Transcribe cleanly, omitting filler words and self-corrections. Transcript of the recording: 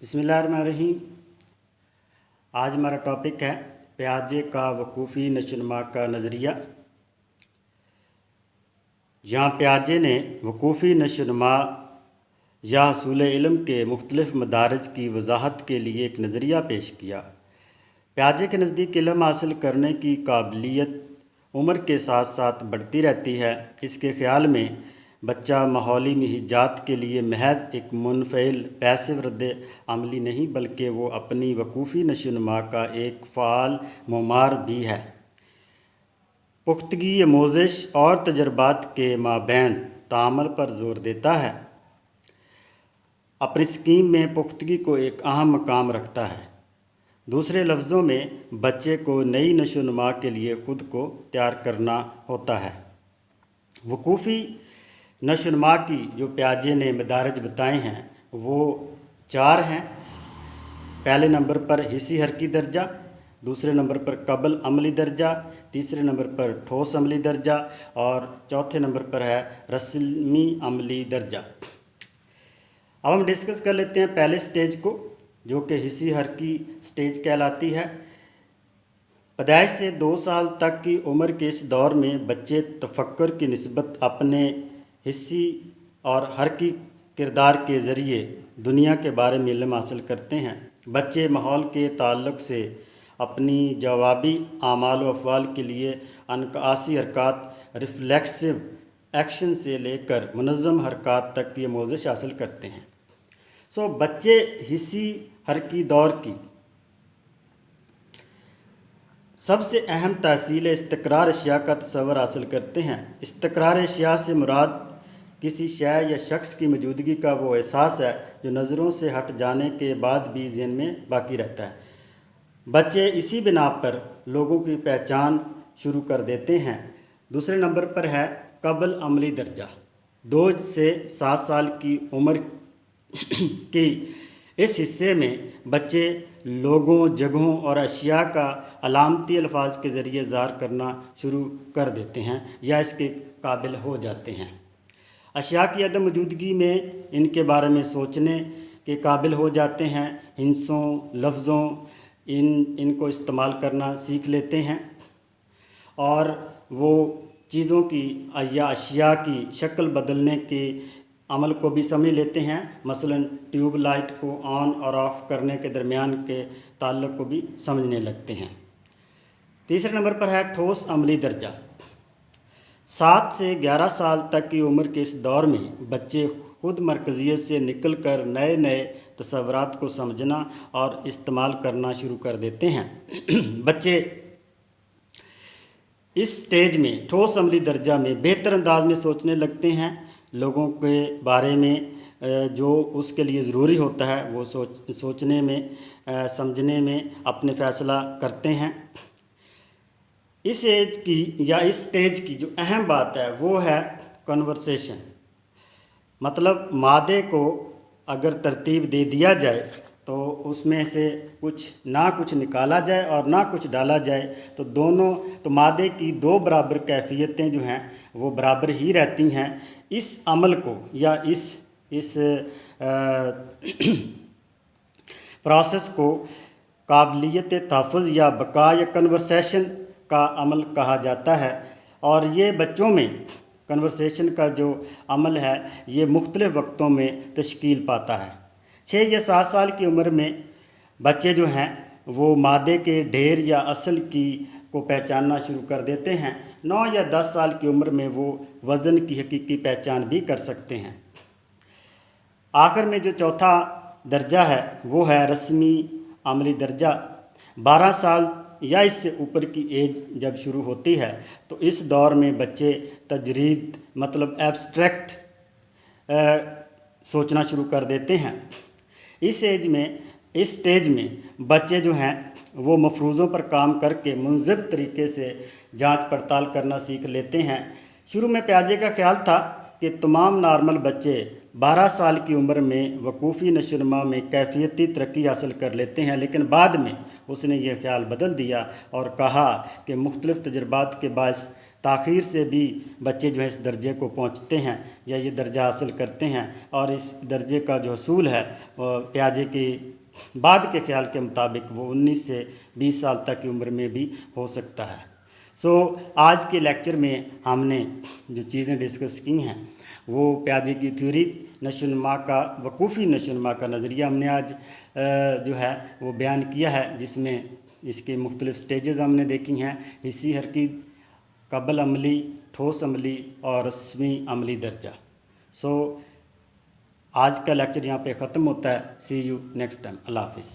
बिस्मिल्लाहिर्रहमानिर्रहीम। आज हमारा टॉपिक है प्याजे का वकूफ़ी नशोनुमा का नज़रिया। यहाँ प्याजे ने वकूफ़ी नशोनुमा या हसूल इल्म के मुख्तलिफ़ मदारिज की वजाहत के लिए एक नज़रिया पेश किया। प्याजे के नज़दीक इल्म हासिल करने की काबिलियत उम्र के साथ साथ बढ़ती रहती है। इसके ख़्याल में बच्चा माहौली मिजात के लिए महज एक मुनफ़इल पैसिव रद्द अमली नहीं बल्कि वो अपनी वकूफ़ी नशोनुमा का एक फ़ाल मुमार भी है। पुख्तगी आमोज़िश और तजर्बात के माबैन ताअम्मुल पर ज़ोर देता है। अपनी स्कीम में पुख्तगी को एक अहम मकाम रखता है। दूसरे लफ्ज़ों में बच्चे को नई नशोनुमा के लिए ख़ुद को तैयार करना होता है। वकूफ़ी नशोनुमा की जो प्याजे ने मदारिज बताए हैं वो 4 हैं। पहले नंबर पर हिस्सी हरकी दर्जा, दूसरे नंबर पर कबल अमली दर्जा, तीसरे नंबर पर ठोस अमली दर्जा और चौथे नंबर पर है रस्मी अमली दर्जा। अब हम डिस्कस कर लेते हैं पहले स्टेज को, जो कि हिस्सी हरकी स्टेज कहलाती है। पैदाइश से 2 साल तक की उम्र के इस दौर में बच्चे तफक्कुर की निस्बत अपने हिस्सी और हरकी किरदार के ज़रिए दुनिया के बारे में इल्म हासिल करते हैं। बच्चे माहौल के ताल्लुक़ से अपनी जवाबी आमाल व अफ़वाल के लिए अनकासी हरकत, रिफ्लेक्सिव एक्शन से लेकर मुनज़्ज़म हरकत तक की आमोज़िश हासिल करते हैं। बच्चे हिस्सी हरकी दौर की सबसे अहम तहसील इस्तक़रार अशिया का तसव्वुर हासिल करते हैं। इस्तक़रार अशिया से मुराद किसी शय या शख्स की मौजूदगी का वो एहसास है जो नज़रों से हट जाने के बाद भी ज़हन में बाकी रहता है। बच्चे इसी बिना पर लोगों की पहचान शुरू कर देते हैं। दूसरे नंबर पर है कबल अमली दर्जा। 2 से 7 साल की उम्र की इस हिस्से में बच्चे लोगों, जगहों और अशिया का अलामती अल्फाज के ज़रिए ज़ाहिर करना शुरू कर देते हैं या इसके काबिल हो जाते हैं। अशिया की अदम मौजूदगी में इनके बारे में सोचने के काबिल हो जाते हैं। हिंसों, लफ्ज़ों इनको इस्तेमाल करना सीख लेते हैं और वो चीज़ों की या अशिया की शक्ल बदलने के अमल को भी समझ लेते हैं। मसलन ट्यूब लाइट को ऑन और ऑफ़ करने के दरमियान के ताल्लुक़ को भी समझने लगते हैं। तीसरे नंबर पर है ठोस अमली दर्जा। 7 से 11 साल तक की उम्र के इस दौर में बच्चे खुद मरकज़ियत से निकल कर नए नए तसव्वुरात को समझना और इस्तेमाल करना शुरू कर देते हैं। बच्चे इस स्टेज में ठोस अमली दर्जा में बेहतर अंदाज में सोचने लगते हैं। लोगों के बारे में जो उसके लिए ज़रूरी होता है वो सोचने में, समझने में अपने फ़ैसला करते हैं। इस एज की या इस स्टेज की जो अहम बात है वो है कन्वर्सेशन। मतलब मादे को अगर तरतीब दे दिया जाए तो उसमें से कुछ निकाला जाए और ना कुछ डाला जाए तो मादे की 2 बराबर कैफियतें जो हैं वो बराबर ही रहती हैं। इस अमल को या इस प्रोसेस को काबिलियत तहफ़्फ़ुज़ या बका या कन्वर्सेशन का अमल कहा जाता है। और ये बच्चों में कन्वर्सेशन का जो अमल है ये मुख्तलिफ़ वक्तों में तश्कील पाता है। 6 या 7 साल की उम्र में बच्चे जो हैं वो मादे के ढेर या असल को पहचानना शुरू कर देते हैं। 9 या 10 साल की उम्र में वो वज़न की हकीकी पहचान भी कर सकते हैं। आखिर में जो चौथा दर्जा है वो है रस्मी अमली दर्जा। 12 साल या इससे ऊपर की एज जब शुरू होती है तो इस दौर में बच्चे तजरीद मतलब एब्स्ट्रैक्ट सोचना शुरू कर देते हैं। इस स्टेज में बच्चे जो हैं वो मफरूज़ों पर काम करके मुनज़्ज़म तरीके से जांच पड़ताल करना सीख लेते हैं। शुरू में प्याजे का ख्याल था कि तमाम नॉर्मल बच्चे 12 साल की उम्र में वकूफ़ी नशोनुमा में कैफियती तरक्की हासिल कर लेते हैं, लेकिन बाद में उसने ये ख्याल बदल दिया और कहा कि मुख्तलिफ़ तजर्बात के बायस تاخیر سے بھی بچے جو ہے اس درجے کو پہنچتے ہیں یا یہ درجہ حاصل کرتے ہیں، اور اس درجے کا جو حصول ہے وہ پیاجے کے بعد کے خیال کے مطابق وہ 19 سے 20 سال تک کی عمر میں بھی ہو سکتا ہے۔ آج کے لیکچر میں ہم نے جو چیزیں ڈسکس کی ہیں وہ پیاجے کی تھیوری، نشو و نما کا، وقوفی نشو و نما کا نظریہ ہم نے آج جو ہے وہ بیان کیا ہے، جس میں اس کے مختلف سٹیجز ہم نے دیکھی ہیں: حسی حرکی، قبل عملی، ٹھوس عملی اور رسمی عملی درجہ۔ آج کا لیکچر یہاں پہ ختم ہوتا ہے۔ سی یو نیکسٹ ٹائم۔ اللہ حافظ۔